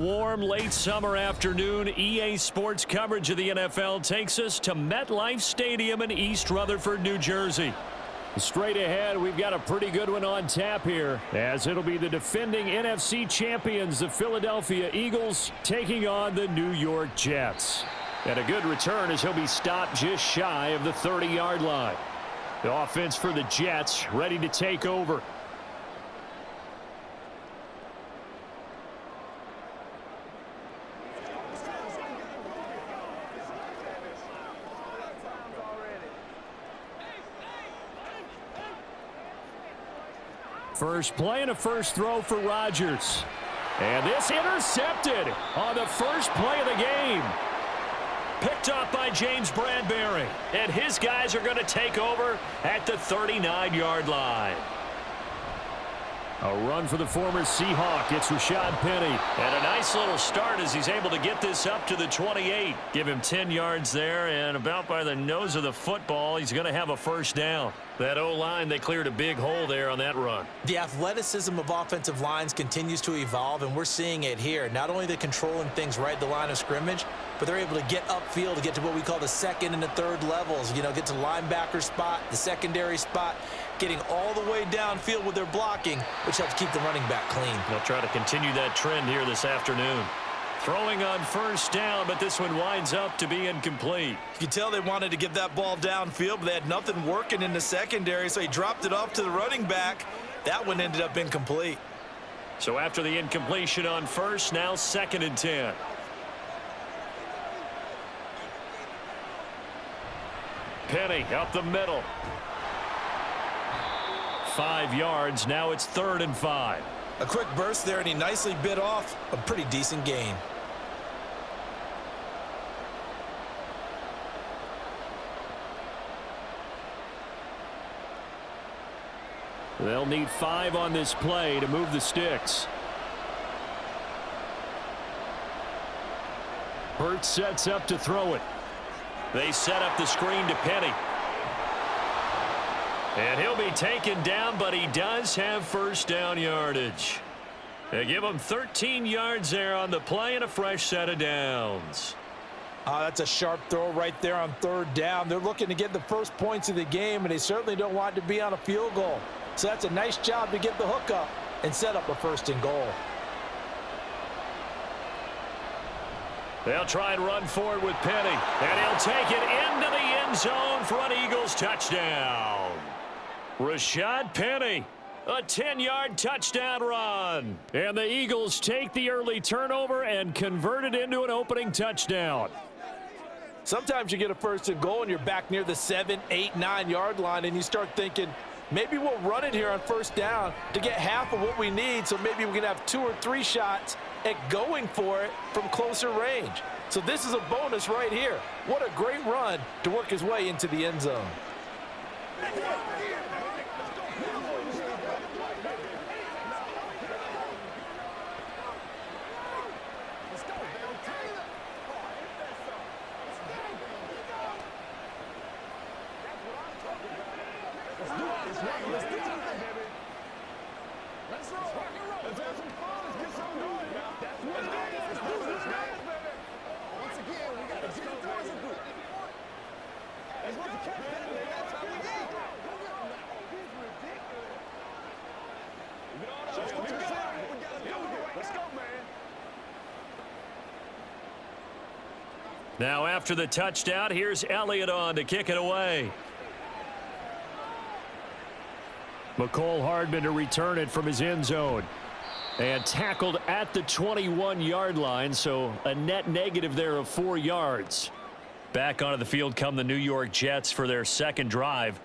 Warm late summer afternoon, EA Sports coverage of the NFL takes us to MetLife Stadium in East Rutherford, New Jersey. Straight ahead, we've got a pretty good one on tap here, as it'll be the defending NFC champions, the Philadelphia Eagles, taking on the New York Jets. And a good return as he'll be stopped just shy of the 30-yard line. The offense for the Jets ready to take over. First play and a first throw for Rodgers. And this intercepted on the first play of the game. Picked up by James Bradbury. And his guys are going to take over at the 39-yard line. A run for the former Seahawk. It's Rashad Penny. And a nice little start as he's able to get this up to the 28. Give him 10 yards there, and about by the nose of the football, he's going to have a first down. That O-line, they cleared a big hole there on that run. The athleticism of offensive lines continues to evolve, and we're seeing it here. Not only the controlling things right at the line of scrimmage, but they're able to get upfield to get to what we call the second and the third levels. You know, get to the linebacker spot, the secondary spot, getting all the way downfield with their blocking, which helps keep the running back clean. They'll try to continue that trend here this afternoon. Throwing on first down, but this one winds up to be incomplete. You can tell they wanted to get that ball downfield, but they had nothing working in the secondary, so he dropped it off to the running back. That one ended up incomplete. So after the incompletion on first, now 2nd and 10. Penny up the middle. 5 yards. Now it's 3rd and 5. A quick burst there, and he nicely bit off a pretty decent gain. They'll need 5 on this play to move the sticks. Hurts sets up to throw it. They set up the screen to Penny. And he'll be taken down, but he does have first down yardage. They give him 13 yards there on the play and a fresh set of downs. That's a sharp throw right there on 3rd down. They're looking to get the first points of the game, and they certainly don't want it to be on a field goal. So that's a nice job to get the hook up and set up a 1st and goal. They'll try and run forward with Penny. And he'll take it into the end zone for an Eagles touchdown. Rashad Penny, a 10-yard touchdown run. And the Eagles take the early turnover and convert it into an opening touchdown. Sometimes you get a 1st and goal and you're back near the 7, 8, 9-yard line, and you start thinking, maybe we'll run it here on 1st down to get half of what we need, so maybe we can have 2 or 3 shots at going for it from closer range. So this is a bonus right here. What a great run to work his way into the end zone. Now after the touchdown, here's Elliott on to kick it away. McCole Hardman to return it from his end zone. And tackled at the 21-yard line, so a net negative there of 4 yards. Back onto the field come the New York Jets for their 2nd drive.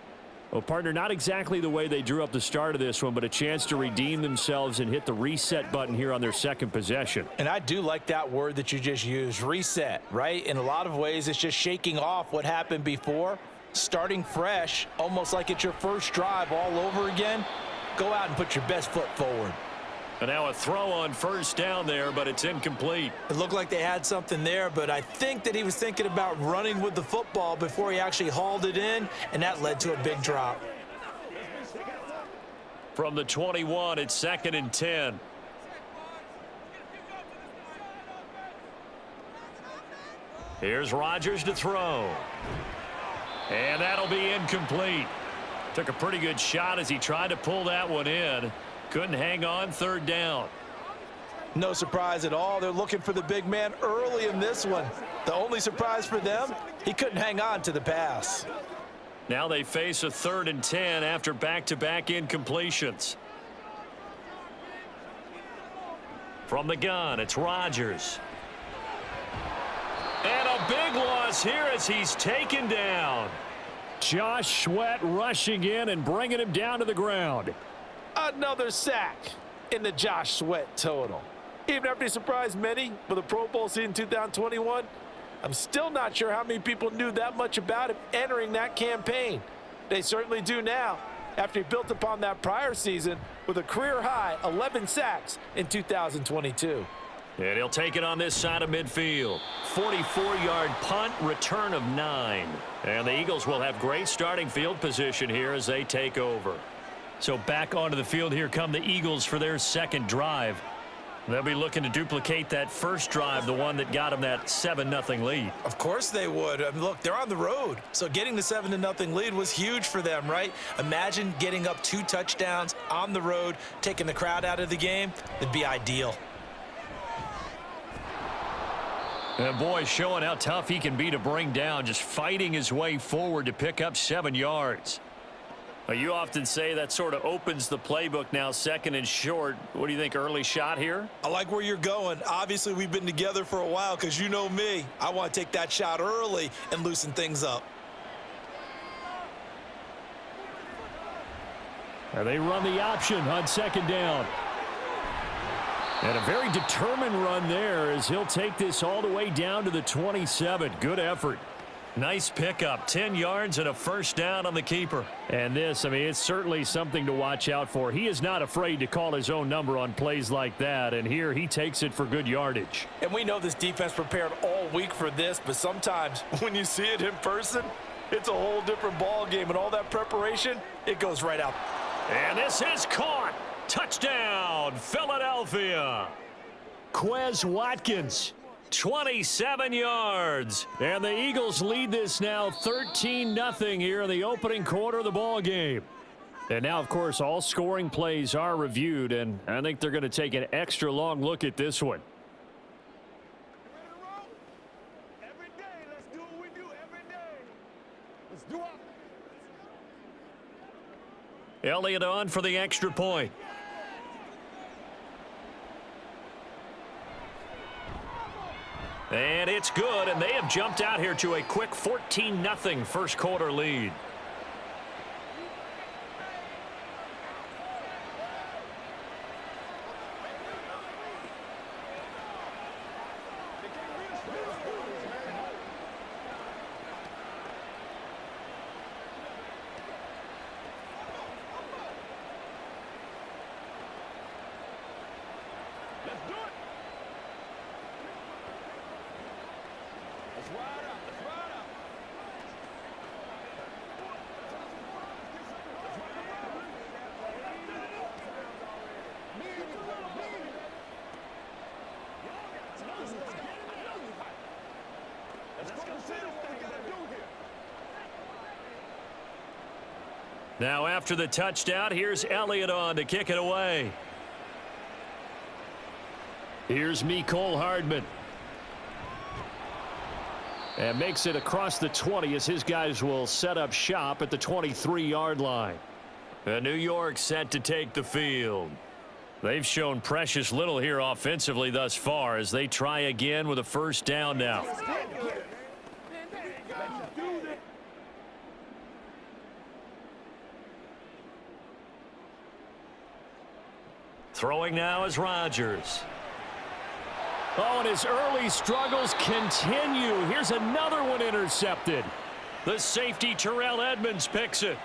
Well, partner, not exactly the way they drew up the start of this one, but a chance to redeem themselves and hit the reset button here on their 2nd possession. And I do like that word that you just used, reset, right? In a lot of ways, it's just shaking off what happened before, starting fresh, almost like it's your first drive all over again. Go out and put your best foot forward. And now a throw on first down there, but it's incomplete. It looked like they had something there, but I think that he was thinking about running with the football before he actually hauled it in, and that led to a big drop. From the 21, it's 2nd and 10. Here's Rodgers to throw. And that'll be incomplete. Took a pretty good shot as he tried to pull that one in. Couldn't hang on, third down. No surprise at all. They're looking for the big man early in this one. The only surprise for them, he couldn't hang on to the pass. Now they face a 3rd and 10 after back-to-back incompletions. From the gun, it's Rodgers. And a big loss here as he's taken down. Josh Sweat rushing in and bringing him down to the ground. Another sack in the Josh Sweat total. Even after he surprised many with a Pro Bowl season 2021, I'm still not sure how many people knew that much about him entering that campaign. They certainly do now, after he built upon that prior season with a career-high 11 sacks in 2022. And he'll take it on this side of midfield. 44-yard punt, return of 9. And the Eagles will have great starting field position here as they take over. So back onto the field here come the Eagles for their second drive. They'll be looking to duplicate that first drive, the one that got them that 7-0 lead. Of course they would. I mean, look, they're on the road. So getting the 7-0 lead was huge for them, right? Imagine getting up 2 touchdowns on the road, taking the crowd out of the game. It'd be ideal. And boy, showing how tough he can be to bring down, just fighting his way forward to pick up 7 yards. Well, you often say that sort of opens the playbook now, 2nd and short. What do you think, early shot here? I like where you're going. Obviously, we've been together for a while because you know me. I want to take that shot early and loosen things up. And they run the option on 2nd down. And a very determined run there as he'll take this all the way down to the 27. Good effort. Nice pickup, 10 yards and a first down on the keeper. And this, I mean, it's certainly something to watch out for. He is not afraid to call his own number on plays like that, and here he takes it for good yardage. And we know this defense prepared all week for this, but sometimes when you see it in person, it's a whole different ball game, and all that preparation, it goes right out. And this is caught. Touchdown, Philadelphia. Quez Watkins. 27 yards. And the Eagles lead this now 13-0 here in the opening quarter of the ball game. And now, of course, all scoring plays are reviewed, and I think they're going to take an extra long look at this one. Every day, let's do what we do every day. Let's do it. Elliott on for the extra point. And it's good, and they have jumped out here to a quick 14-0 first quarter lead. Let's do it. Let's ride out. Let's ride out. Let's go see what we gotta do here. Now after the touchdown, here's Elliott on to kick it away. Here's Mecole Hardman. And makes it across the 20 as his guys will set up shop at the 23-yard line. And New York set to take the field. They've shown precious little here offensively thus far as they try again with a first down now. Throwing now is Rodgers. Oh, and his early struggles continue. Here's another one intercepted. The safety, Terrell Edmonds, picks it.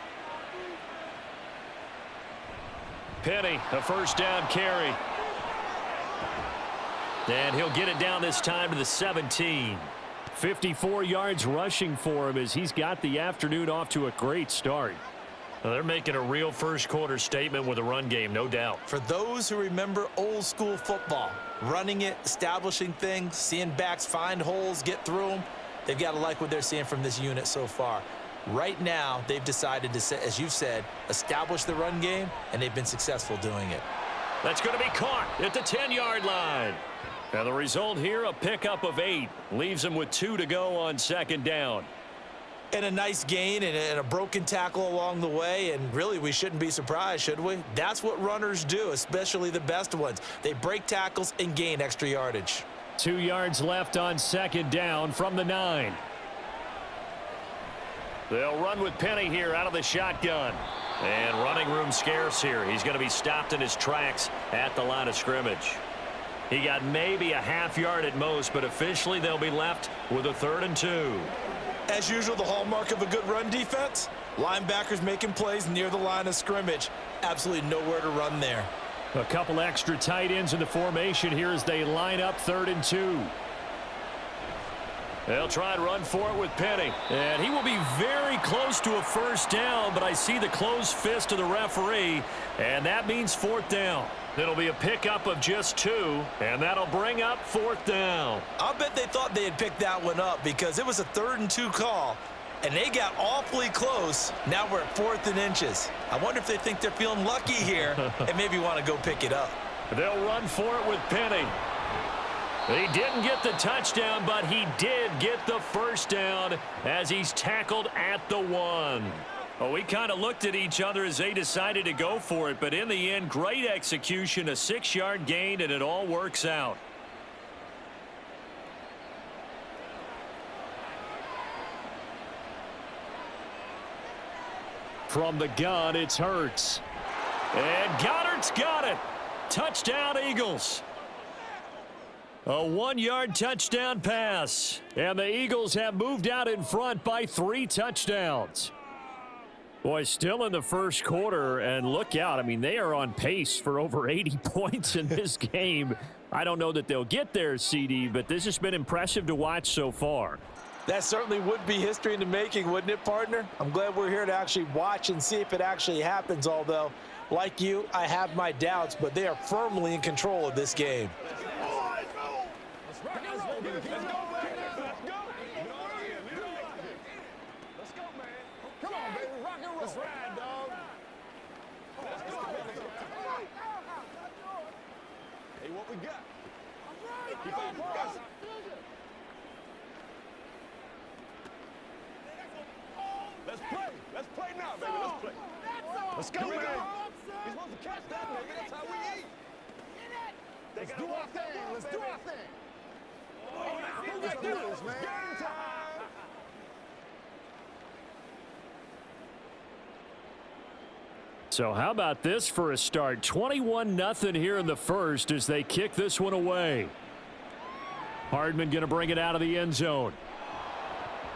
Penny, a first down carry. And he'll get it down this time to the 17. 54 yards rushing for him as he's got the afternoon off to a great start. Well, they're making a real first quarter statement with a run game, no doubt. For those who remember old school football, running it, establishing things, seeing backs find holes, get through them, They've got to like what they're seeing from this unit so far. Right now, they've decided to, as you've said, establish the run game, and they've been successful doing it. That's going to be caught at the 10-yard line. And the result here, a pickup of 8. Leaves them with 2 to go on second down. And a nice gain and a broken tackle along the way, and really we shouldn't be surprised, should we? That's what runners do, especially the best ones. They break tackles and gain extra yardage. 2 yards left on second down from the 9. They'll run with Penny here out of the shotgun. And running room scarce here. He's going to be stopped in his tracks at the line of scrimmage. He got maybe a half yard at most, but officially they'll be left with a 3rd and 2. As usual, the hallmark of a good run defense, linebackers making plays near the line of scrimmage. Absolutely nowhere to run there. A couple extra tight ends in the formation here as they line up 3rd and 2. They'll try and run for it with Penny. And he will be very close to a first down, but I see the closed fist of the referee, and that means 4th down. It'll be a pickup of just 2, and that'll bring up 4th down. I'll bet they thought they had picked that one up because it was a 3rd and 2 call, and they got awfully close. Now we're at 4th and inches. I wonder if they think they're feeling lucky here and maybe want to go pick it up. They'll run for it with Penny. He didn't get the touchdown, but he did get the first down as he's tackled at the 1. Well, we kind of looked at each other as they decided to go for it, but in the end, great execution, a 6-yard gain, and it all works out. From the gun, it's Hurts. And Goddard's got it. Touchdown, Eagles. A 1-yard touchdown pass. And the Eagles have moved out in front by 3 touchdowns. Boy, still in the first quarter, and look out. I mean, they are on pace for over 80 points in this game. I don't know that they'll get there, CD, but this has been impressive to watch so far. That certainly would be history in the making, wouldn't it, partner? I'm glad we're here to actually watch and see if it actually happens, although, like you, I have my doubts, but they are firmly in control of this game. What we got? Keep on pressing. Let's play. Let's play now, baby. Let's play. Let's go, man. You're supposed to catch that, baby. That's how we eat. Let's do our thing. Let's do our thing. Let's do this, man. Game time. So how about this for a start? 21-0 here in the first as they kick this one away. Hardman going to bring it out of the end zone.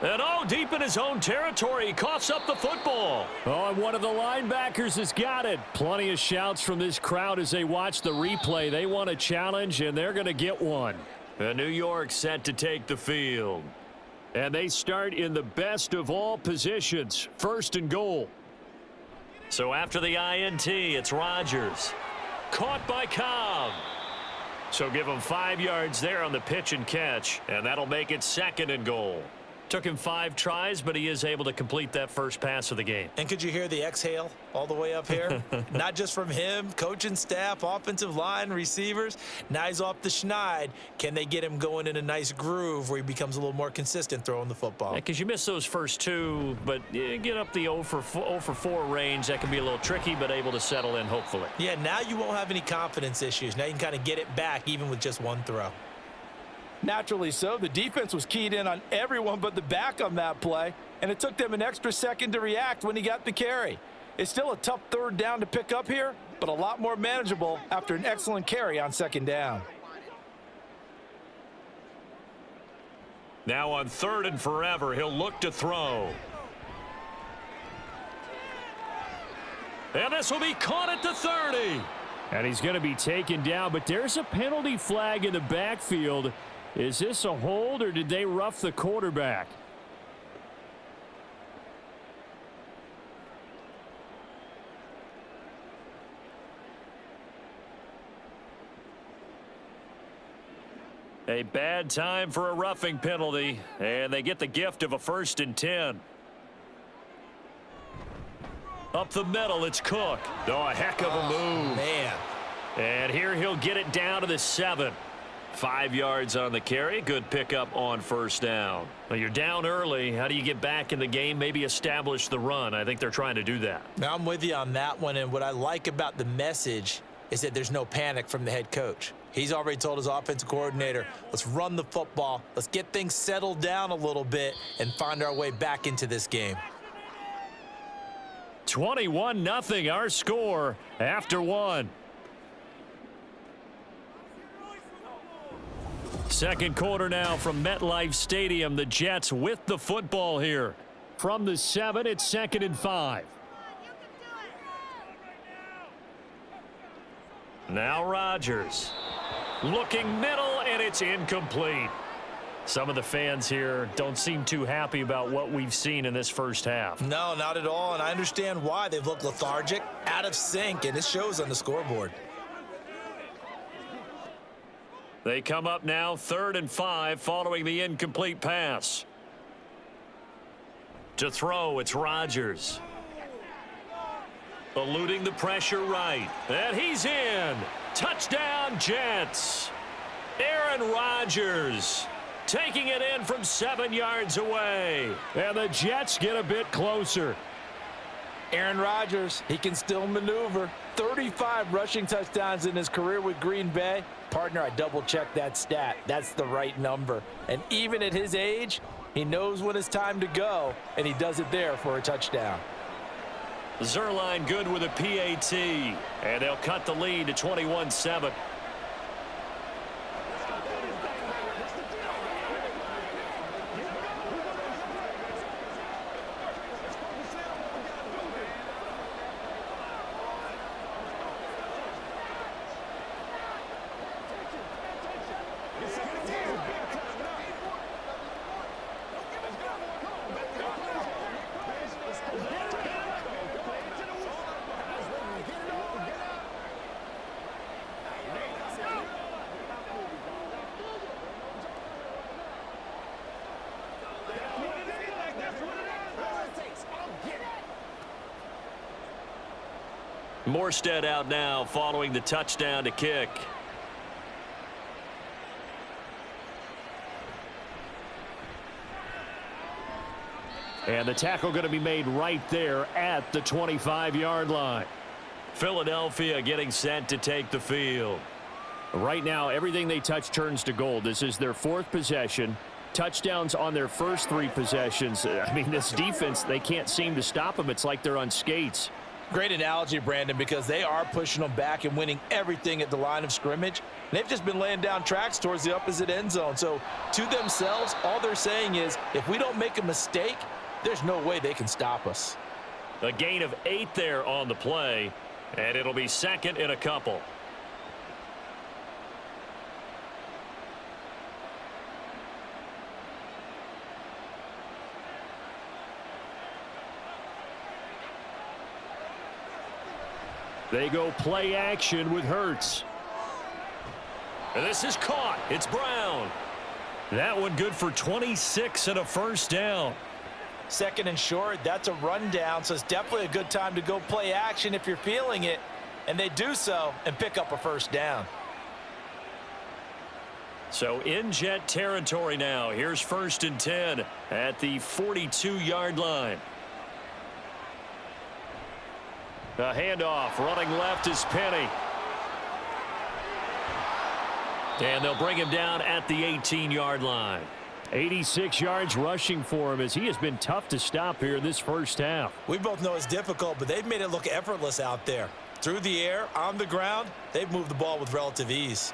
And deep in his own territory, he coughs up the football. And one of the linebackers has got it. Plenty of shouts from this crowd as they watch the replay. They want a challenge, and they're going to get one. And New York set to take the field. And they start in the best of all positions, 1st and goal. So after the INT, it's Rodgers. Caught by Cobb. So give him 5 yards there on the pitch and catch, and that'll make it 2nd and goal. Took him 5 tries, but he is able to complete that first pass of the game. And could you hear the exhale all the way up here? Not just from him, coaching staff, offensive line, receivers. Now he's off the schneid. Can they get him going in a nice groove where he becomes a little more consistent throwing the football? Because you miss those first 2, but get up the 0 for 4 range. That can be a little tricky, but able to settle in, hopefully. Yeah, now you won't have any confidence issues. Now you can kind of get it back even with just 1 throw. Naturally so. The defense was keyed in on everyone but the back on that play, and it took them an extra second to react when he got the carry. It's still a tough 3rd down to pick up here, but a lot more manageable after an excellent carry on 2nd down. Now on 3rd and forever, he'll look to throw. And this will be caught at the 30. And he's going to be taken down, but there's a penalty flag in the backfield. Is this a hold, or did they rough the quarterback? A bad time for a roughing penalty, and they get the gift of a 1st and 10. Up the middle, it's Cook. Oh, a heck of a move. Man. And here he'll get it down to the 7. 5 yards on the carry. Good pickup on 1st down. Well, you're down early. How do you get back in the game? Maybe establish the run. I think they're trying to do that. Now, I'm with you on that one, and what I like about the message is that there's no panic from the head coach. He's already told his offensive coordinator, let's run the football, let's get things settled down a little bit and find our way back into this game. 21-0 our score after 1. Second quarter now from MetLife Stadium. The Jets with the football here. From the 7, it's 2nd and 5. Now Rodgers. Looking middle, and it's incomplete. Some of the fans here don't seem too happy about what we've seen in this first half. No, not at all, and I understand why. They've looked lethargic, out of sync, and it shows on the scoreboard. They come up now 3rd and 5 following the incomplete pass. To throw, it's Rodgers. Eluding the pressure right. And he's in. Touchdown, Jets. Aaron Rodgers taking it in from 7 yards away. And the Jets get a bit closer. Aaron Rodgers, he can still maneuver. 35 rushing touchdowns in his career with Green Bay. Partner, I double-checked that stat. That's the right number. And even at his age, he knows when it's time to go, and he does it there for a touchdown. Zerline good with a PAT, and they'll cut the lead to 21-7. Morstead out now following the touchdown to kick. And the tackle going to be made right there at the 25-yard line. Philadelphia getting set to take the field. Right now, everything they touch turns to gold. This is their 4th possession. Touchdowns on their first 3 possessions. I mean, this defense, they can't seem to stop them. It's like they're on skates. Great analogy, Brandon, because they are pushing them back and winning everything at the line of scrimmage. They've just been laying down tracks towards the opposite end zone. So to themselves, all they're saying is, if we don't make a mistake, there's no way they can stop us. A gain of 8 there on the play, and it'll be 2nd and a couple. They go play action with Hurts. And this is caught. It's Brown. That one good for 26 and a 1st down. 2nd and short, that's a rundown, so it's definitely a good time to go play action if you're feeling it. And they do so and pick up a 1st down. So in Jet territory now. Here's 1st and 10 at the 42-yard line. A handoff, running left is Penny. And they'll bring him down at the 18-yard line. 86 yards rushing for him as he has been tough to stop here in this first half. We both know it's difficult, but they've made it look effortless out there. Through the air, on the ground, they've moved the ball with relative ease.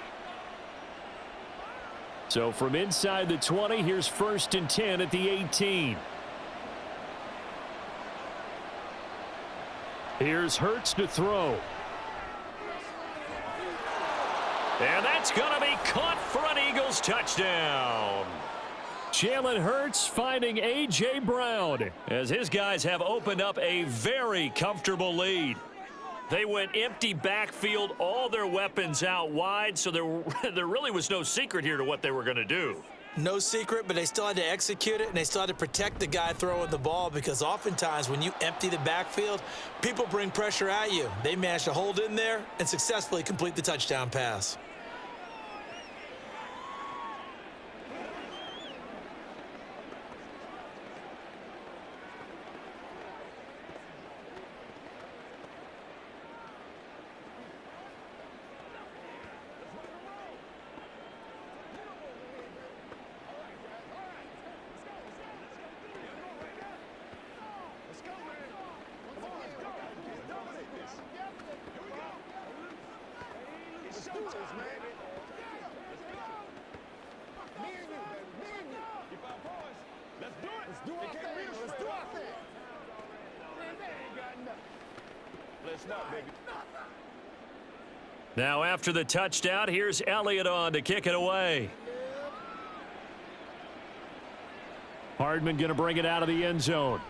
So from inside the 20, here's 1st and 10 at the 18. Here's Hurts to throw. And that's going to be caught for an Eagles touchdown. Jalen Hurts finding A.J. Brown as his guys have opened up a very comfortable lead. They went empty backfield, all their weapons out wide, so there really was no secret here to what they were going to do. No secret, but they still had to execute it, and they still had to protect the guy throwing the ball, because oftentimes when you empty the backfield, people bring pressure at you. They managed to hold in there and successfully complete the touchdown pass. Now after the touchdown, here's Elliott on to kick it away. Hardman going to bring it out of the end zone.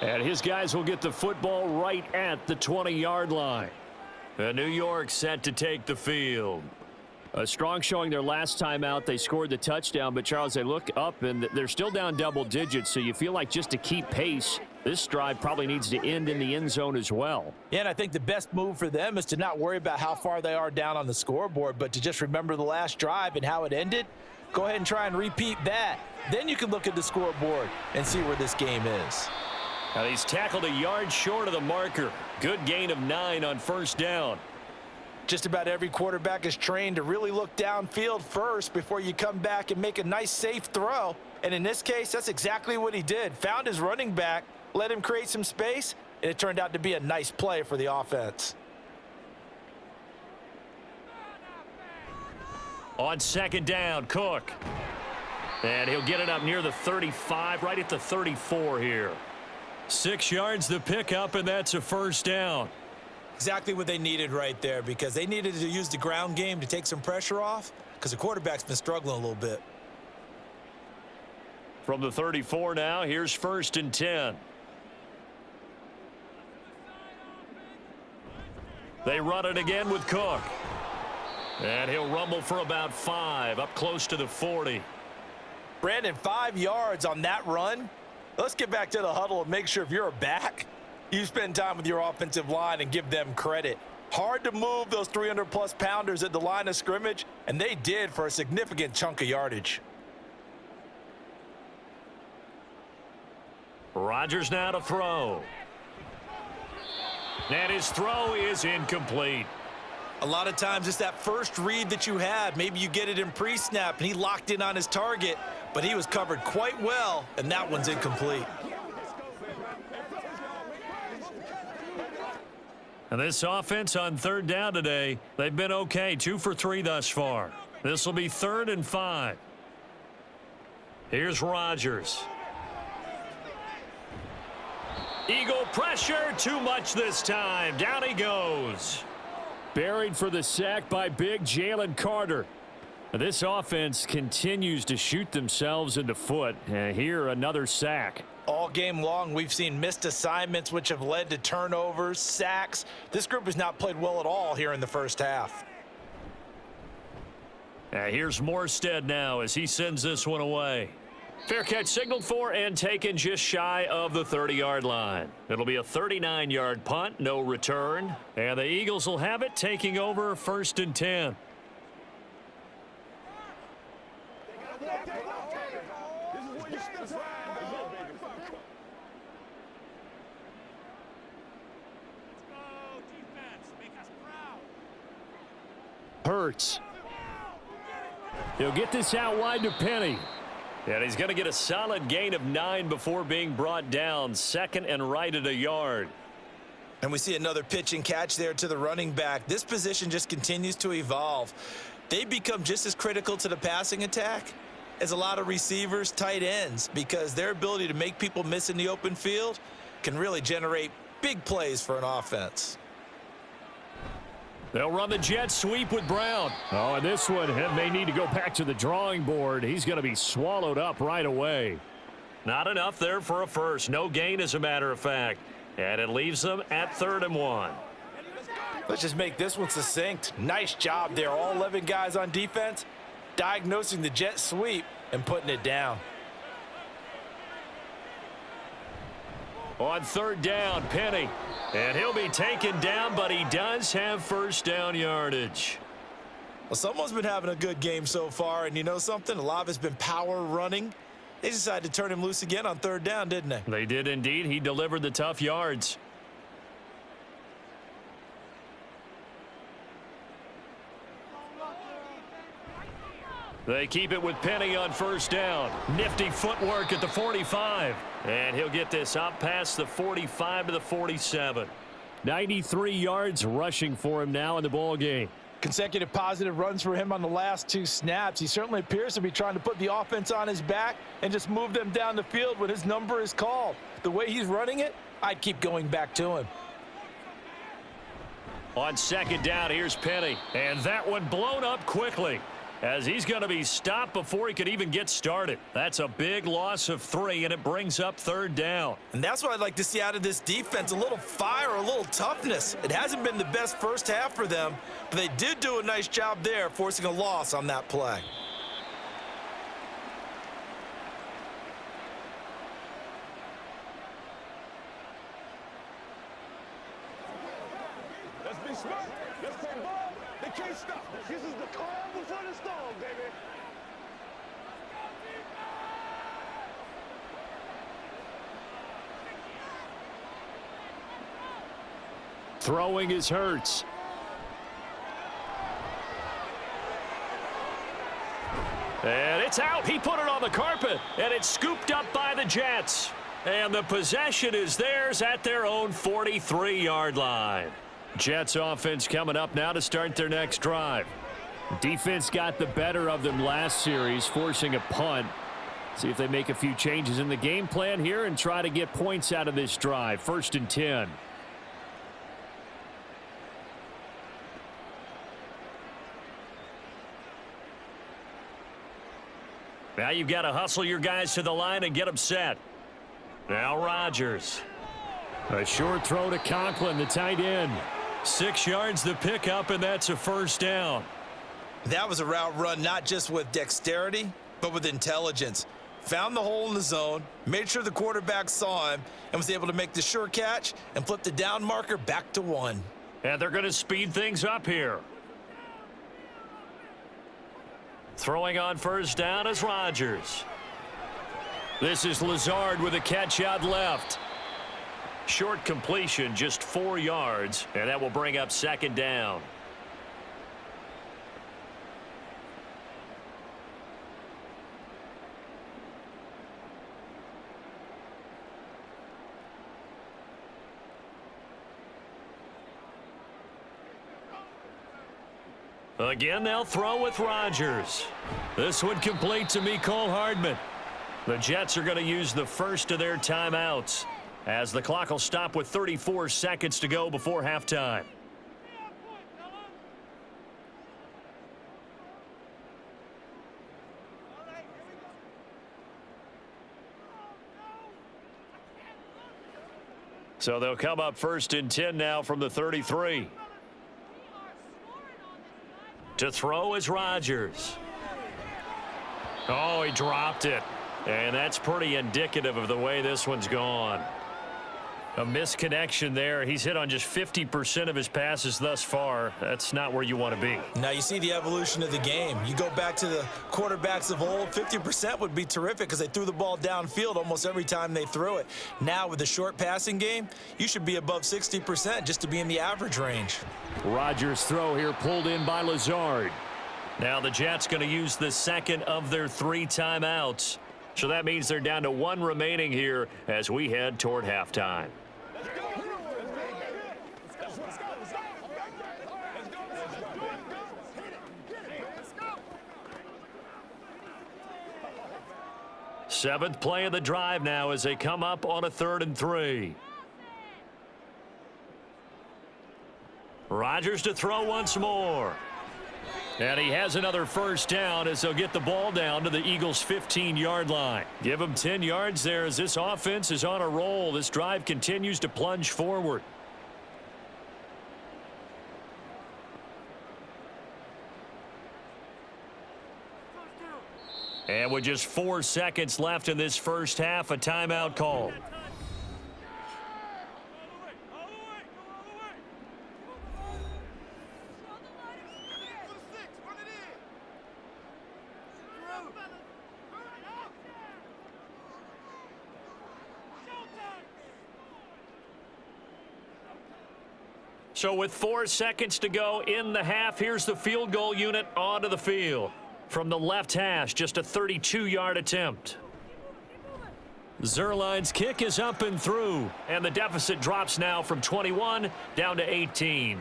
And his guys will get the football right at the 20-yard line. And New York set to take the field. A strong showing their last time out. They scored the touchdown, but Charles, they look up and they're still down double digits, so you feel like just to keep pace, this drive probably needs to end in the end zone as well. Yeah, and I think the best move for them is to not worry about how far they are down on the scoreboard, but to just remember the last drive and how it ended. Go ahead and try and repeat that. Then you can look at the scoreboard and see where this game is. Now he's tackled a yard short of the marker. Good gain of 9 on first down. Just about every quarterback is trained to really look downfield first before you come back and make a nice, safe throw. And in this case, that's exactly what he did. Found his running back, let him create some space, and it turned out to be a nice play for the offense. On second down, Cook. And he'll get it up near the 35, right at the 34 here. 6 yards the pickup, and that's a first down. Exactly what they needed right there, because they needed to use the ground game to take some pressure off, because the quarterback's been struggling a little bit. From the 34 now, here's first and 10. They run it again with Cook. And he'll rumble for about 5, up close to the 40. Brandon, 5 yards on that run. Let's get back to the huddle and make sure if you're a back, you spend time with your offensive line and give them credit. Hard to move those 300-plus pounders at the line of scrimmage, and they did for a significant chunk of yardage. Rodgers now to throw. And his throw is incomplete. A lot of times it's that first read that you have. Maybe you get it in pre-snap, and he locked in on his target, but he was covered quite well, and that one's incomplete. And this offense on third down today, they've been okay, 2 for 3 thus far. This will be 3rd and 5. Here's Rodgers. Eagle pressure, too much this time. Down he goes. Buried for the sack by big Jalen Carter. This offense continues to shoot themselves in the foot. And here, another sack. All game long, we've seen missed assignments, which have led to turnovers, sacks. This group has not played well at all here in the first half. Here's Morstead now as he sends this one away. Fair catch signaled for and taken just shy of the 30-yard line. It'll be a 39-yard punt, no return. And the Eagles will have it, taking over 1st and 10. Hurts. He'll get this out wide to Penny. And he's going to get a solid gain of 9 before being brought down. 2nd and right at a yard. And we see another pitch and catch there to the running back. This position just continues to evolve. They become just as critical to the passing attack as a lot of receivers, tight ends, because their ability to make people miss in the open field can really generate big plays for an offense. They'll run the jet sweep with Brown. Oh, and this one may need to go back to the drawing board. He's going to be swallowed up right away. Not enough there for a first. No gain, as a matter of fact. And it leaves them at 3rd and 1. Let's just make this one succinct. Nice job there. All 11 guys on defense, diagnosing the jet sweep and putting it down. On third down, Penny. And he'll be taken down, but he does have first down yardage. Well, someone's been having a good game so far, and you know something? A lot of it's been power running. They decided to turn him loose again on third down, didn't they? They did indeed. He delivered the tough yards. They keep it with Penny on first down. Nifty footwork at the 45. And he'll get this up past the 45 to the 47. 93 yards rushing for him now in the ball game. Consecutive positive runs for him on the last 2 snaps. He certainly appears to be trying to put the offense on his back and just move them down the field when his number is called. The way he's running it, I'd keep going back to him. On second down, here's Penny. And that one blown up quickly, as he's going to be stopped before he could even get started. That's a big loss of 3, and it brings up third down. And that's what I'd like to see out of this defense, a little fire, a little toughness. It hasn't been the best first half for them, but they did do a nice job there, forcing a loss on that play. Let's be smart. Let's play ball. They can't stop us. This is the calm before the storm, baby. Throwing is Hurts. And it's out. He put it on the carpet, and it's scooped up by the Jets. And the possession is theirs at their own 43-yard line. Jets offense coming up now to start their next drive. Defense got the better of them last series, forcing a punt. See if they make a few changes in the game plan here and try to get points out of this drive. 1st and 10. Now you've got to hustle your guys to the line and get them set. Now Rodgers. A short throw to Conklin, the tight end. 6 yards the pickup, and that's a first down. That was a route run not just with dexterity, but with intelligence. Found the hole in the zone, made sure the quarterback saw him, and was able to make the sure catch and flip the down marker back to 1. And they're going to speed things up here. Throwing on first down is Rodgers. This is Lazard with a catch out left. Short completion, just 4 yards, and that will bring up second down. Again, they'll throw with Rodgers. This one complete to Mecole Hardman. The Jets are going to use the first of their timeouts, as the clock will stop with 34 seconds to go before halftime. So they'll come up 1st and 10 now from the 33. To throw is Rodgers. Oh, he dropped it. And that's pretty indicative of the way this one's gone. A misconnection there. He's hit on just 50% of his passes thus far. That's not where you want to be. Now you see the evolution of the game. You go back to the quarterbacks of old, 50% would be terrific because they threw the ball downfield almost every time they threw it. Now with the short passing game, you should be above 60% just to be in the average range. Rodgers' throw here pulled in by Lazard. Now the Jets going to use the second of their 3 timeouts. So that means they're down to 1 remaining here as we head toward halftime. Seventh play of the drive now as they come up on a 3rd and 3. Rodgers to throw once more. And he has another first down as they'll get the ball down to the Eagles' 15-yard line. Give them 10 yards there as this offense is on a roll. This drive continues to plunge forward. And with just 4 seconds left in this first half, a timeout call. So with 4 seconds to go in the half, here's the field goal unit onto the field. From the left hash, just a 32-yard attempt. Zerline's kick is up and through, and the deficit drops now from 21 down to 18.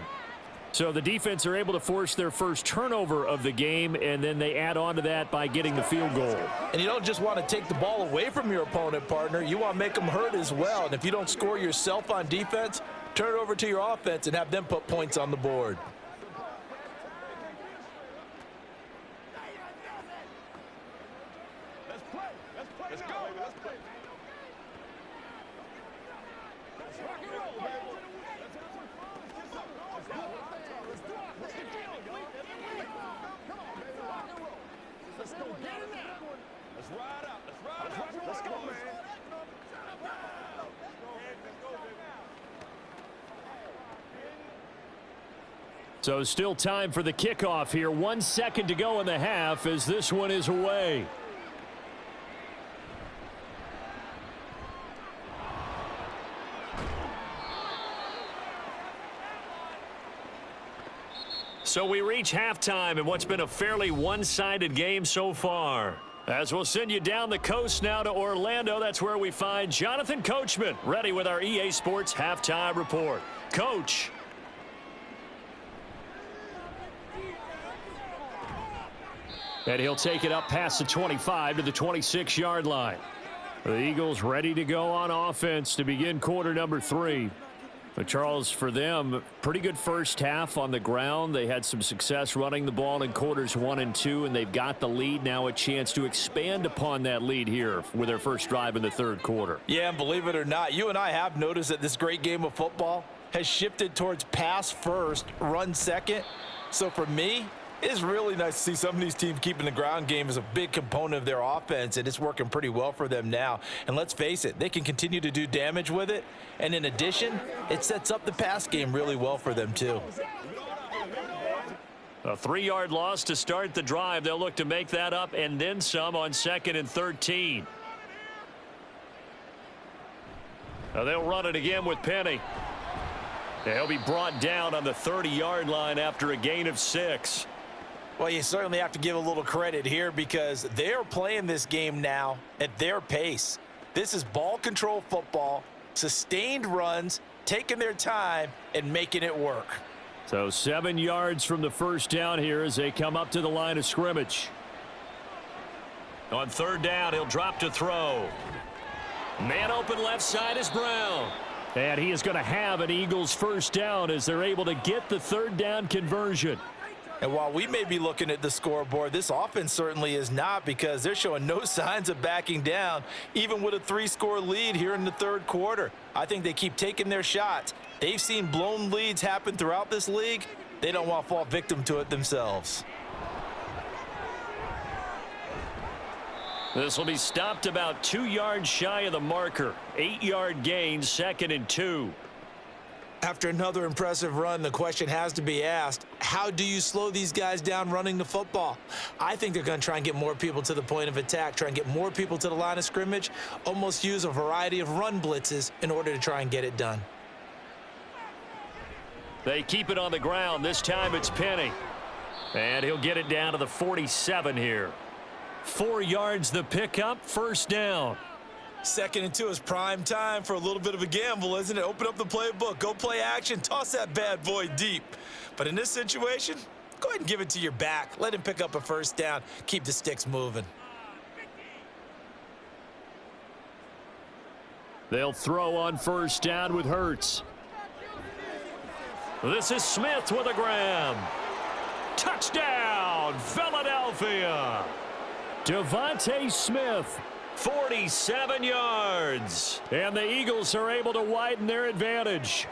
So the defense are able to force their first turnover of the game, and then they add on to that by getting the field goal. And you don't just want to take the ball away from your opponent, partner. You want to make them hurt as well. And if you don't score yourself on defense, turn it over to your offense and have them put points on the board. Let's play. Let's go. Let's play. Let's rock and roll, baby. Let's do it. Let's get going, y'all. Come on, baby. Rock and roll. Let's go get it now. Let's ride out. Let's go, man. So still time for the kickoff here. 1 second to go in the half as this one is away. So we reach halftime in what's been a fairly one-sided game so far. As we'll send you down the coast now to Orlando, that's where we find Jonathan Coachman, ready with our EA Sports Halftime Report. Coach. And he'll take it up past the 25 to the 26-yard line. The Eagles ready to go on offense to begin quarter number 3. But Charles, for them, pretty good first half on the ground. They had some success running the ball in quarters 1 and 2, and they've got the lead now, a chance to expand upon that lead here with their first drive in the third quarter. Yeah, and believe it or not, you and I have noticed that this great game of football has shifted towards pass first, run second. So for me, it's really nice to see some of these teams keeping the ground game as a big component of their offense, and it's working pretty well for them now. And let's face it, they can continue to do damage with it. And in addition, it sets up the pass game really well for them too. A 3-yard loss to start the drive. They'll look to make that up and then some on 2nd and 13. Now they'll run it again with Penny. He'll be brought down on the 30-yard line after a gain of 6. Well, you certainly have to give a little credit here because they're playing this game now at their pace. This is ball control football, sustained runs, taking their time and making it work. So 7 yards from the first down here as they come up to the line of scrimmage. On 3rd down, he'll drop to throw. Man open left side is Brown. And he is going to have an Eagles first down as they're able to get the 3rd down conversion. And while we may be looking at the scoreboard, this offense certainly is not because they're showing no signs of backing down, even with a 3-score lead here in the 3rd quarter. I think they keep taking their shots. They've seen blown leads happen throughout this league. They don't want to fall victim to it themselves. This will be stopped about 2 yards shy of the marker. 8-yard gain, 2nd and 2. After another impressive run, the question has to be asked, how do you slow these guys down running the football? I think they're going to try and get more people to the point of attack, try and get more people to the line of scrimmage, almost use a variety of run blitzes in order to try and get it done. They keep it on the ground. This time it's Penny. And he'll get it down to the 47 here. 4 yards the pickup, first down. 2nd and 2 is prime time for a little bit of a gamble, isn't it? Open up the playbook, go play action, toss that bad boy deep. But in this situation, go ahead and give it to your back. Let him pick up a first down. Keep the sticks moving. They'll throw on first down with Hurts. This is Smith with a grab. Touchdown, Philadelphia. Devontae Smith. 47 yards. And the Eagles are able to widen their advantage.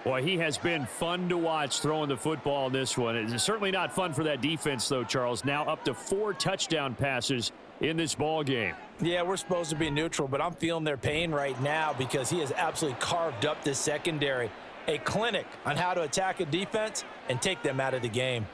Boy, he has been fun to watch throwing the football in this one. It's certainly not fun for that defense, though, Charles. Now up to 4 touchdown passes in this ball game. Yeah, we're supposed to be neutral, but I'm feeling their pain right now because he has absolutely carved up this secondary. A clinic on how to attack a defense and take them out of the game.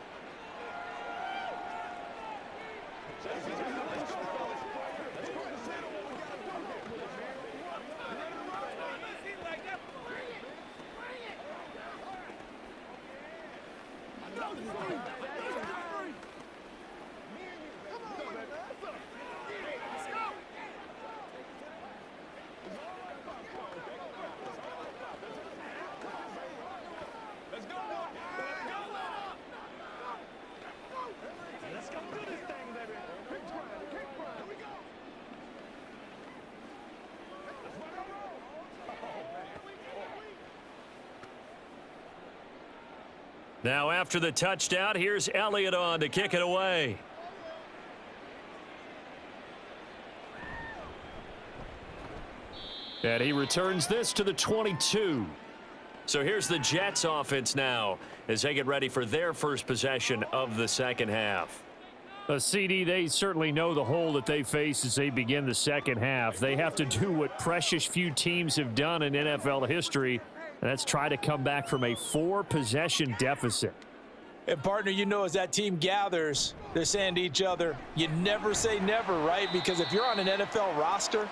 Now after the touchdown, here's Elliott on to kick it away. And he returns this to the 22. So here's the Jets offense now as they get ready for their first possession of the second half. CD, they certainly know the hole that they face as they begin the second half. They have to do what precious few teams have done in NFL history, and that's try to come back from a 4-possession deficit. And, partner, you know, as that team gathers, they're saying to each other, you never say never, right? Because if you're on an NFL roster,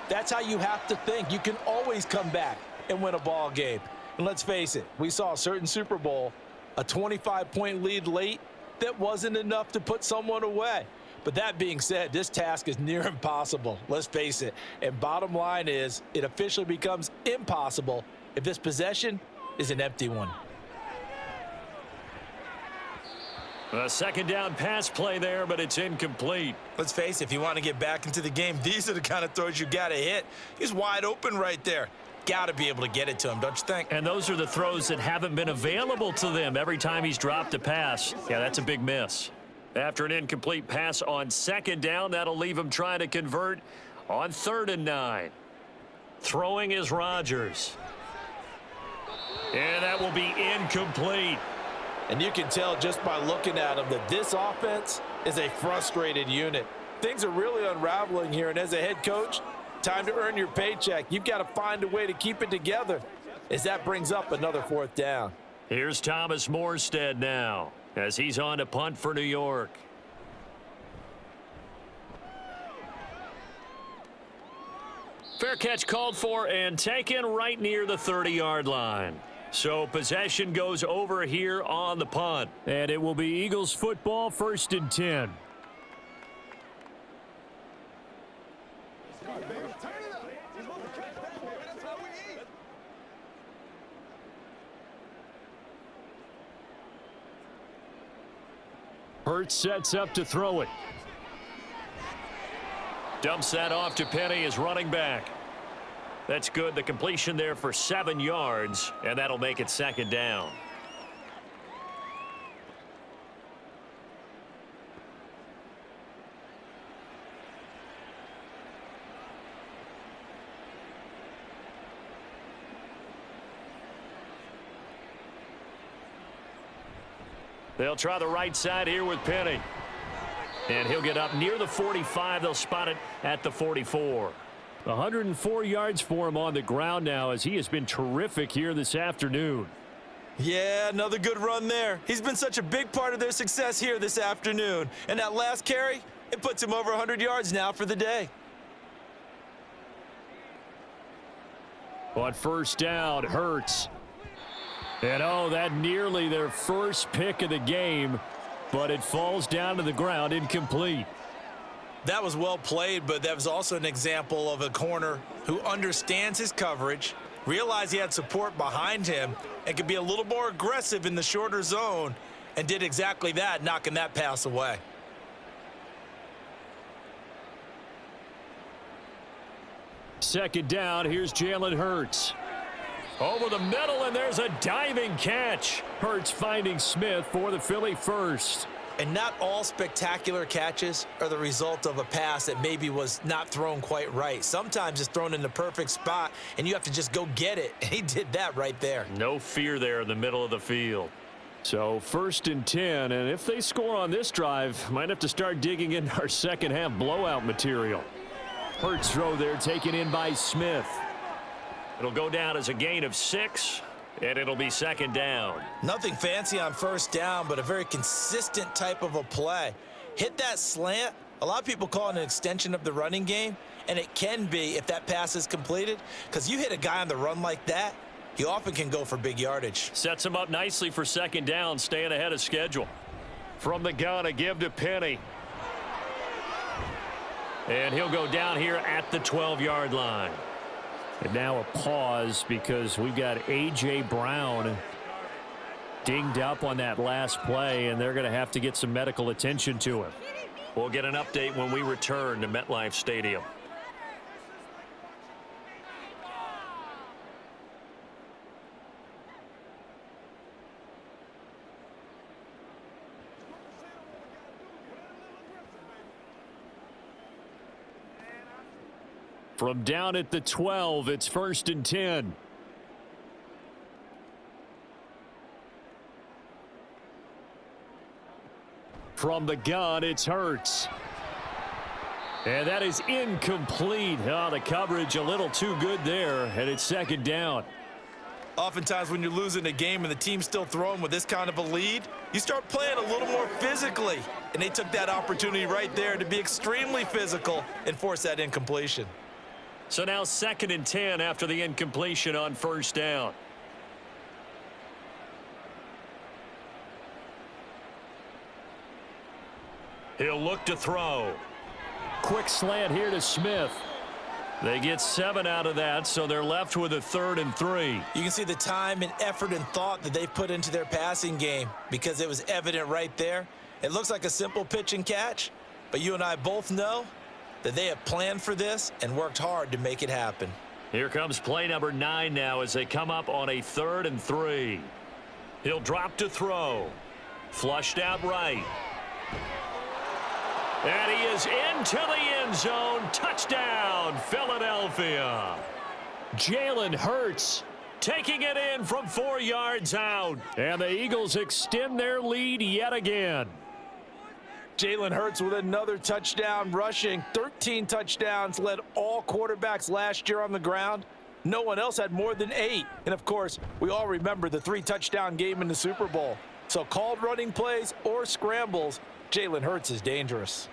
that's how you have to think. You can always come back and win a ball game. And let's face it, we saw a certain Super Bowl, a 25-point lead late that wasn't enough to put someone away. But that being said, this task is near impossible. Let's face it. And bottom line is, it officially becomes impossible if this possession is an empty one. A second down pass play there, but it's incomplete. Let's face it, if you want to get back into the game, these are the kind of throws you got to hit. He's wide open right there. Got to be able to get it to him, don't you think? And those are the throws that haven't been available to them every time he's dropped a pass. Yeah, that's a big miss. After an incomplete pass on second down, that'll leave him trying to convert on 3rd and 9. Throwing is Rodgers. And that will be incomplete. And you can tell just by looking at him that this offense is a frustrated unit. Things are really unraveling here, and as a head coach, time to earn your paycheck. You've got to find a way to keep it together as that brings up another 4th down. Here's Thomas Morstead now as he's on to punt for New York. Fair catch called for and taken right near the 30-yard line. So possession goes over here on the punt. And it will be Eagles football, 1st and 10. Hurts sets up to throw it. Dumps that off to Penny as running back. That's good. The completion there for 7 yards, and that'll make it 2nd down. They'll try the right side here with Penny. And he'll get up near the 45. They'll spot it at the 44. 104 yards for him on the ground now as he has been terrific here this afternoon. Yeah, another good run there. He's been such a big part of their success here this afternoon. And that last carry, it puts him over 100 yards now for the day. On 1st down, Hurts. And oh, that nearly their first pick of the game, but it falls down to the ground incomplete. That was well played, but that was also an example of a corner who understands his coverage, realized he had support behind him, and could be a little more aggressive in the shorter zone, and did exactly that, knocking that pass away. Second down, here's Jalen Hurts. Over the middle, and there's a diving catch. Hurts finding Smith for the Philly first. And not all spectacular catches are the result of a pass that maybe was not thrown quite right. Sometimes it's thrown in the perfect spot, and you have to just go get it. And he did that right there. No fear there in the middle of the field. So 1st and 10, and if they score on this drive, might have to start digging in our second half blowout material. Hurts throw there taken in by Smith. It'll go down as a gain of 6. And it'll be 2nd down. Nothing fancy on 1st down, but a very consistent type of a play. Hit that slant. A lot of people call it an extension of the running game, and it can be if that pass is completed, because you hit a guy on the run like that, he often can go for big yardage. Sets him up nicely for 2nd down, staying ahead of schedule. From the gun, a give to Penny. And he'll go down here at the 12-yard line. And now a pause because we've got A.J. Brown dinged up on that last play, and they're going to have to get some medical attention to him. We'll get an update when we return to MetLife Stadium. From down at the 12, it's 1st and 10. From the gun, it's Hurts. And that is incomplete. Oh, the coverage a little too good there, and it's 2nd down. Oftentimes when you're losing a game and the team's still throwing with this kind of a lead, you start playing a little more physically. And they took that opportunity right there to be extremely physical and force that incompletion. So now 2nd and 10 after the incompletion on 1st down. He'll look to throw. Quick slant here to Smith. They get 7 out of that, so they're left with a 3rd and 3. You can see the time and effort and thought that they've put into their passing game because it was evident right there. It looks like a simple pitch and catch, but you and I both know that they have planned for this and worked hard to make it happen. Here comes play number 9 now as they come up on a 3rd and 3. He'll drop to throw. Flushed out right. And he is into the end zone. Touchdown, Philadelphia. Jalen Hurts taking it in from 4 yards out. And the Eagles extend their lead yet again. Jalen Hurts with another touchdown rushing. 13 touchdowns, led all quarterbacks last year on the ground. No one else had more than 8. And, of course, we all remember the 3-touchdown game in the Super Bowl. So called running plays or scrambles, Jalen Hurts is dangerous.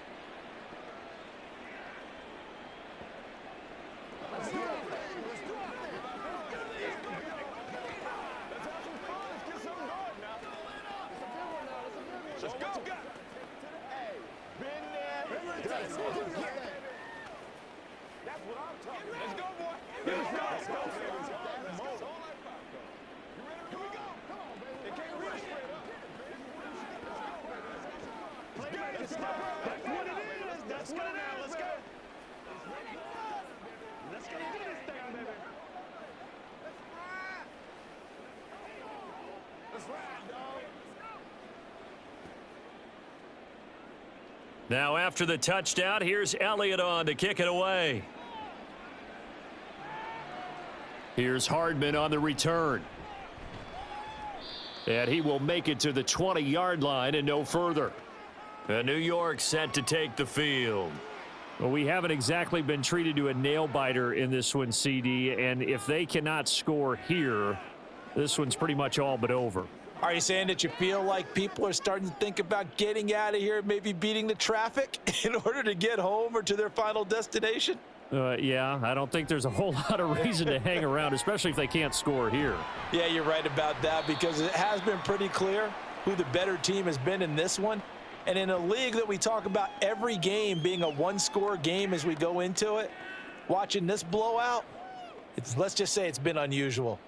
Now after the touchdown, here's Elliott on to kick it away. Here's Hardman on the return. And he will make it to the 20-yard line and no further. And New York set to take the field. Well, we haven't exactly been treated to a nail-biter in this one, CD. And if they cannot score here, this one's pretty much all but over. Are you saying that you feel like people are starting to think about getting out of here, maybe beating the traffic in order to get home or to their final destination? Yeah, I don't think there's a whole lot of reason to hang around, especially if they can't score here. Yeah, you're right about that because it has been pretty clear who the better team has been in this one. And in a league that we talk about every game being a one-score game as we go into it, watching this blowout, let's just say it's been unusual.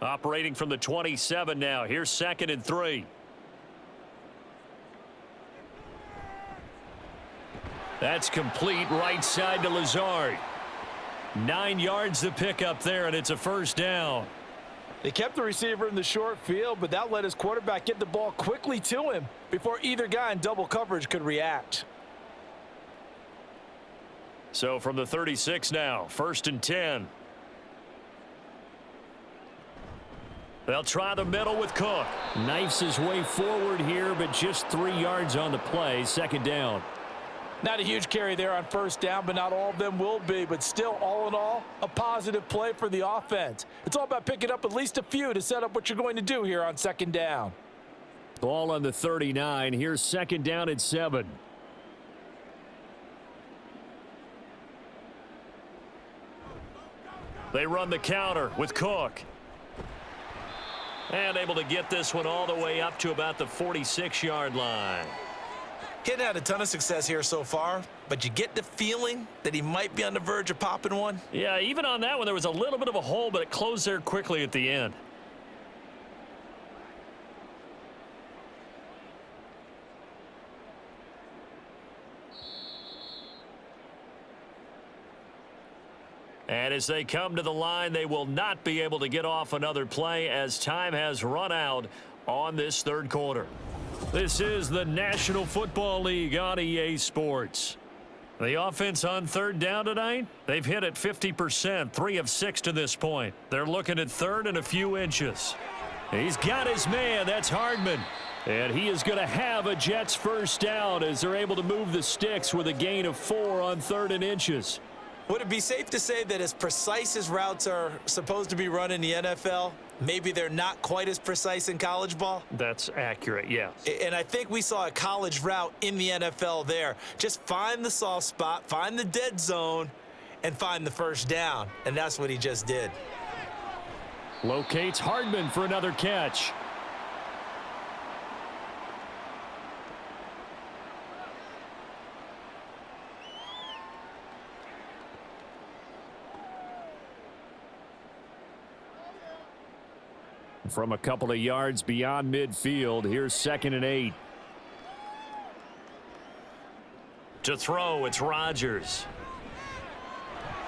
Operating from the 27 now. Here's 2nd and 3. That's complete right side to Lazard. 9 yards to pick up there, and it's a 1st down. They kept the receiver in the short field, but that let his quarterback get the ball quickly to him before either guy in double coverage could react. So from the 36 now, 1st and 10. They'll try the middle with Cook. Knifes his way forward here, but just 3 yards on the play. 2nd down. Not a huge carry there on 1st down, but not all of them will be. But still, all in all, a positive play for the offense. It's all about picking up at least a few to set up what you're going to do here on 2nd down. Ball on the 39. Here's 2nd down and 7. They run the counter with Cook. And able to get this one all the way up to about the 46-yard line. He hadn't had a ton of success here so far, but you get the feeling that he might be on the verge of popping one. Yeah, even on that one, there was a little bit of a hole, but it closed there quickly at the end. And as they come to the line, they will not be able to get off another play as time has run out on this 3rd quarter. This is the National Football League on EA Sports. The offense on 3rd down tonight, they've hit it 50%, 3 of 6 to this point. They're looking at 3rd and a few inches. He's got his man, that's Hardman. And he is going to have a Jets 1st down as they're able to move the sticks with a gain of 4 on 3rd and inches. Would it be safe to say that as precise as routes are supposed to be run in the NFL, maybe they're not quite as precise in college ball? That's accurate, yes. And I think we saw a college route in the NFL there. Just find the soft spot, find the dead zone, and find the 1st down. And that's what he just did. Locates Hardman for another catch. From a couple of yards beyond midfield, here's 2nd and 8. To throw, it's Rodgers.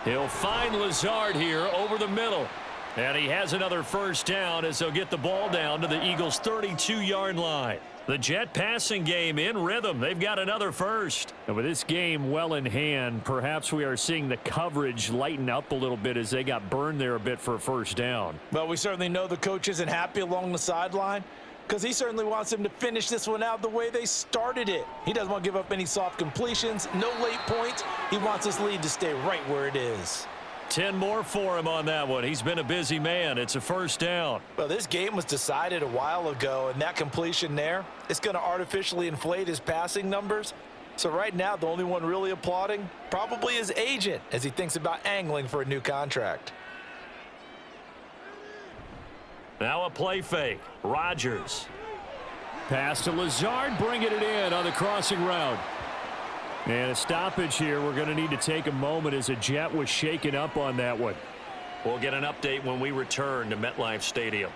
He'll find Lazard here over the middle. And he has another 1st down as they'll get the ball down to the Eagles' 32-yard line. The Jet passing game in rhythm. They've got another 1st. And with this game well in hand, perhaps we are seeing the coverage lighten up a little bit as they got burned there a bit for a 1st down. Well, we certainly know the coach isn't happy along the sideline because he certainly wants them to finish this one out the way they started it. He doesn't want to give up any soft completions, no late points. He wants his lead to stay right where it is. 10 more for him on that one. He's been a busy man. It's a 1st down. Well, this game was decided a while ago, and that completion there, it's going to artificially inflate his passing numbers. So right now, the only one really applauding probably his agent as he thinks about angling for a new contract. Now a play fake. Rodgers. Pass to Lazard, bringing it in on the crossing route. And a stoppage here. We're going to need to take a moment as a Jet was shaken up on that one. We'll get an update when we return to MetLife Stadium.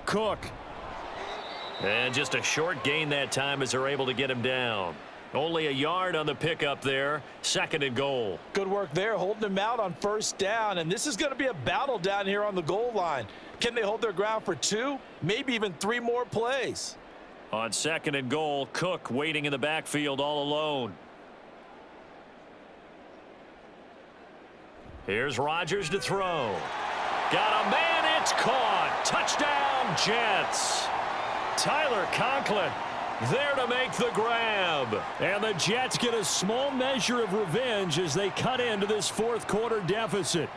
Cook. And just a short gain that time as they're able to get him down. Only a yard on the pickup there. 2nd and goal. Good work there, holding him out on 1st down. And this is going to be a battle down here on the goal line. Can they hold their ground for 2, maybe even 3 more plays? On 2nd and goal, Cook waiting in the backfield all alone. Here's Rodgers to throw. Got a man, it's caught. Touchdown, Jets. Tyler Conklin there to make the grab. And the Jets get a small measure of revenge as they cut into this 4th quarter deficit.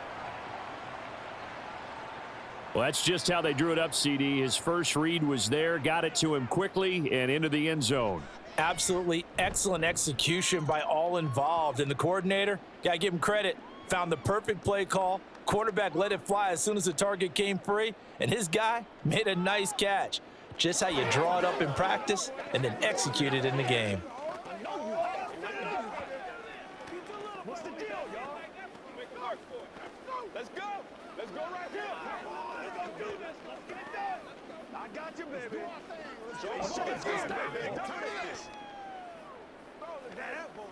Well, that's just how they drew it up, CD. His first read was there, got it to him quickly and into the end zone. Absolutely excellent execution by all involved. And the coordinator, gotta give him credit, found the perfect play call. Quarterback let it fly as soon as the target came free, and his guy made a nice catch. just how you draw it up in practice and then execute it in the game. What's the deal, y'all? Let's go. Let's go right here. Let's do this. Let's get it done. I got you, baby. Show us this, baby. Dominate this.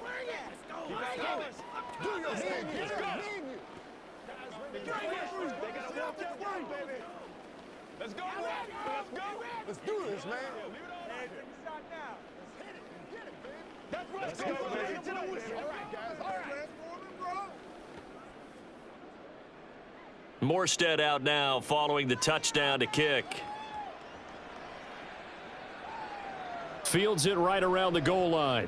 Bring it. Keep on going. Do your thing. Let's go. They gotta walk that way, baby. Let's go. Let's go. Let's do this, man. That's right. Let's go, baby. All right, guys. All right. Morstead out now following the touchdown to kick. Fields it right around the goal line.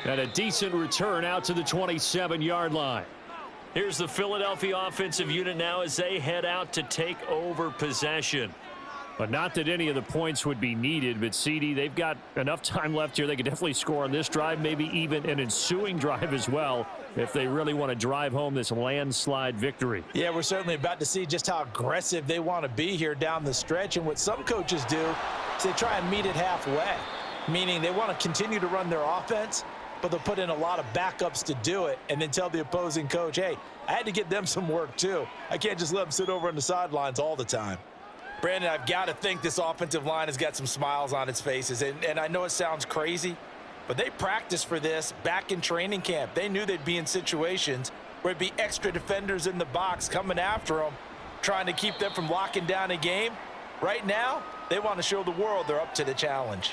And a decent return out to the 27-yard line. Here's the Philadelphia offensive unit now as they head out to take over possession. But not that any of the points would be needed, but CD, they've got enough time left here. They could definitely score on this drive, maybe even an ensuing drive as well, if they really want to drive home this landslide victory. Yeah, we're certainly about to see just how aggressive they want to be here down the stretch. And what some coaches do is they try and meet it halfway, meaning they want to continue to run their offense, but they'll put in a lot of backups to do it and then tell the opposing coach, hey, I had to get them some work too. I can't just let them sit over on the sidelines all the time. Brandon, I've got to think this offensive line has got some smiles on its faces. And I know it sounds crazy, but they practiced for this back in training camp. They knew they'd be in situations where it'd be extra defenders in the box coming after them, trying to keep them from locking down a game. Right now, they want to show the world they're up to the challenge.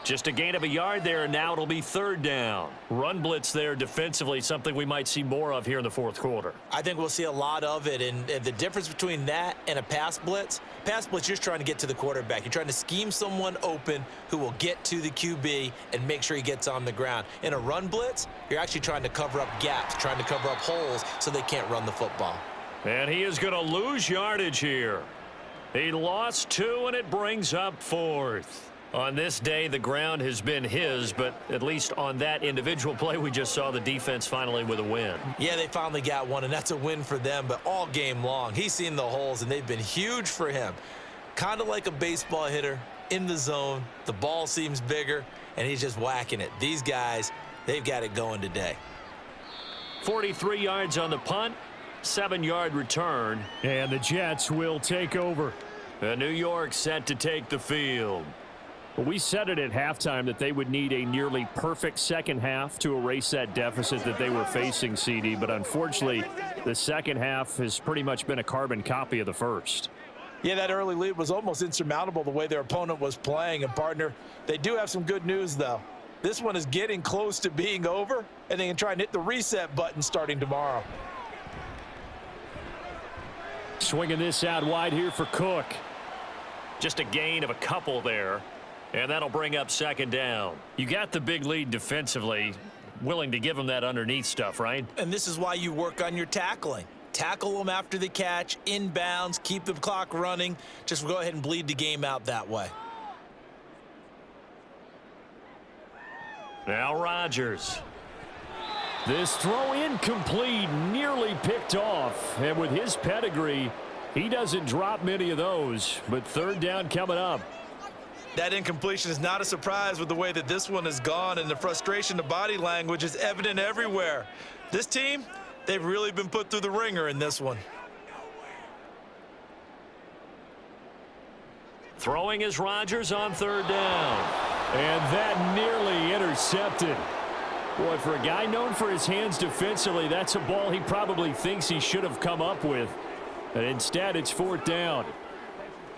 Just a gain of a yard there, and now it'll be third down. Run blitz there defensively, something we might see more of here in the fourth quarter. I think we'll see a lot of it, and the difference between that and a pass blitz, you're just trying to get to the quarterback. You're trying to scheme someone open who will get to the QB and make sure he gets on the ground. In a run blitz, you're actually trying to cover up gaps, trying to cover up holes so they can't run the football. And he is going to lose yardage here. He lost 2, and it brings up 4th. On this day, the ground has been his, but at least on that individual play, we just saw the defense finally with a win. Yeah, they finally got one, and that's a win for them, but all game long, he's seen the holes, and they've been huge for him. Kind of like a baseball hitter in the zone. The ball seems bigger, and he's just whacking it. These guys, they've got it going today. 43 yards on the punt, 7-yard return, and the Jets will take over. New York set to take the field. We said it at halftime that they would need a nearly perfect second half to erase that deficit that they were facing, CD, but unfortunately, the second half has pretty much been a carbon copy of the first. Yeah, that early lead was almost insurmountable the way their opponent was playing. And, partner, they do have some good news, though. This one is getting close to being over, and they can try and hit the reset button starting tomorrow. Swinging this out wide here for Cook. Just a gain of a couple there. And that'll bring up second down. You got the big lead defensively, willing to give them that underneath stuff, right? And this is why you work on your tackling. Tackle them after the catch, inbounds, keep the clock running. Just go ahead and bleed the game out that way. Now Rodgers. This throw incomplete, nearly picked off. And with his pedigree, he doesn't drop many of those. But third down coming up. That incompletion is not a surprise with the way that this one has gone, and the frustration, the body language is evident everywhere. This team, they've really been put through the ringer in this one. Throwing is Rodgers on third down. And that nearly intercepted. Boy, for a guy known for his hands defensively, that's a ball he probably thinks he should have come up with. And instead, it's fourth down.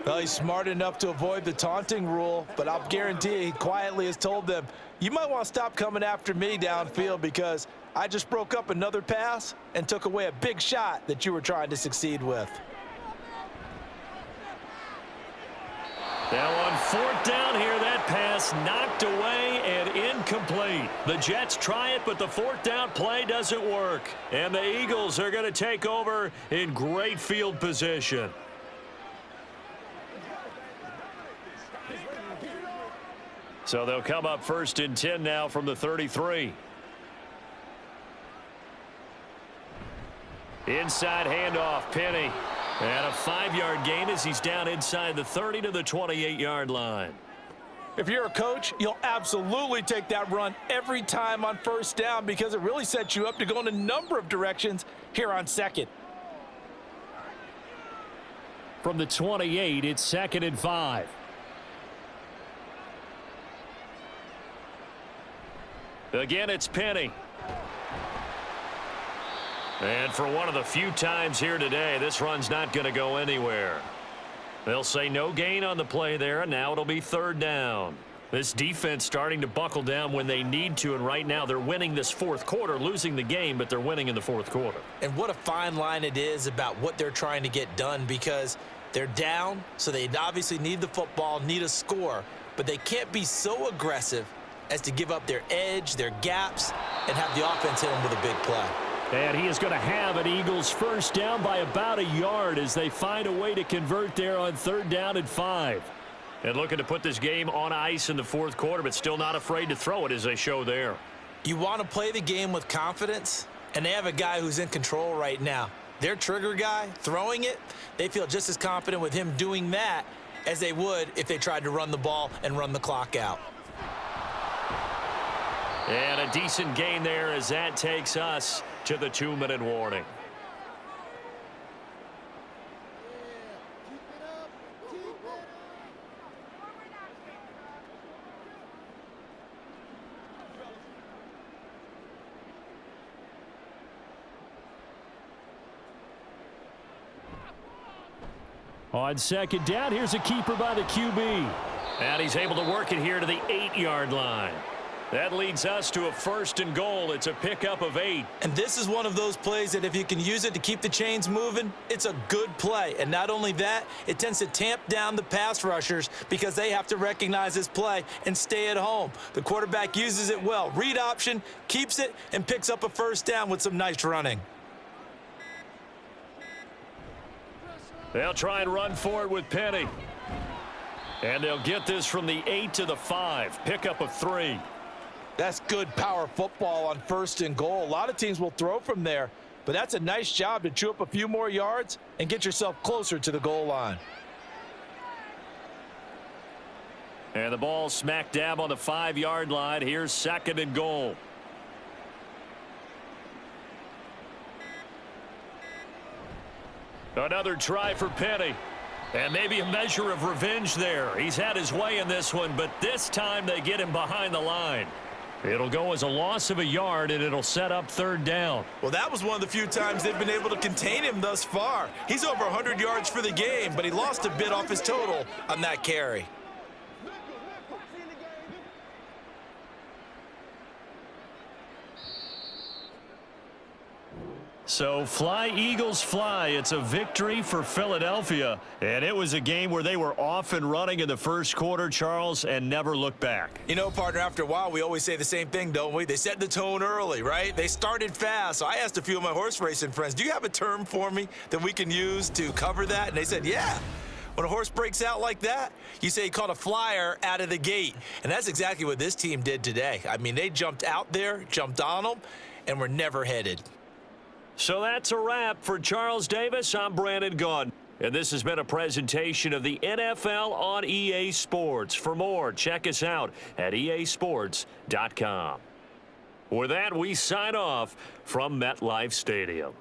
Well, he's smart enough to avoid the taunting rule, but I'll guarantee he quietly has told them, you might want to stop coming after me downfield because I just broke up another pass and took away a big shot that you were trying to succeed with. Now on fourth down here, that pass knocked away and incomplete. The Jets try it, but the fourth down play doesn't work. And the Eagles are going to take over in great field position. So they'll come up first and 10 now from the 33. Inside handoff, Penny. And a 5-yard gain as he's down inside the 30 to the 28-yard line. If you're a coach, you'll absolutely take that run every time on first down because it really sets you up to go in a number of directions here on second. From the 28, it's 2nd and 5. Again, it's Penny. And for one of the few times here today, this run's not going to go anywhere. They'll say no gain on the play there, and now it'll be 3rd down. This defense starting to buckle down when they need to, and right now they're winning this 4th quarter, losing the game, but they're winning in the 4th quarter. And what a fine line it is about what they're trying to get done because they're down, so they obviously need the football, need a score, but they can't be so aggressive as to give up their edge, their gaps, and have the offense hit them with a big play. And he is going to have an Eagles first down by about a yard as they find a way to convert there on 3rd down and 5. And looking to put this game on ice in the 4th quarter, but still not afraid to throw it as they show there. You want to play the game with confidence, and they have a guy who's in control right now. Their trigger guy, throwing it, they feel just as confident with him doing that as they would if they tried to run the ball and run the clock out. And a decent gain there as that takes us to the 2-minute warning. On 2nd down, here's a keeper by the QB. And he's able to work it here to the 8-yard line. That leads us to a 1st and goal. It's a pickup of 8. And this is one of those plays that if you can use it to keep the chains moving, it's a good play. And not only that, it tends to tamp down the pass rushers because they have to recognize this play and stay at home. The quarterback uses it well. Read option, keeps it, and picks up a 1st down with some nice running. They'll try and run for it with Penny. And they'll get this from the 8 to the 5. Pickup of 3. That's good power football on 1st and goal. A lot of teams will throw from there, but that's a nice job to chew up a few more yards and get yourself closer to the goal line. And the ball smack dab on the 5-yard line. Here's 2nd and goal. Another try for Penny. And maybe a measure of revenge there. He's had his way in this one, but this time they get him behind the line. It'll go as a loss of a yard, and it'll set up 3rd down. Well, that was one of the few times they've been able to contain him thus far. He's over 100 yards for the game, but he lost a bit off his total on that carry. So fly, Eagles, fly. It's a victory for Philadelphia. And it was a game where they were off and running in the 1st quarter, Charles, and never looked back. You know, partner, after a while, we always say the same thing, don't we? They set the tone early, right? They started fast. So I asked a few of my horse racing friends, do you have a term for me that we can use to cover that? And they said, yeah. When a horse breaks out like that, you say he caught a flyer out of the gate. And that's exactly what this team did today. I mean, they jumped out there, jumped on them, and were never headed. So that's a wrap for Charles Davis. I'm Brandon Gaudin. And this has been a presentation of the NFL on EA Sports. For more, check us out at easports.com. With that, we sign off from MetLife Stadium.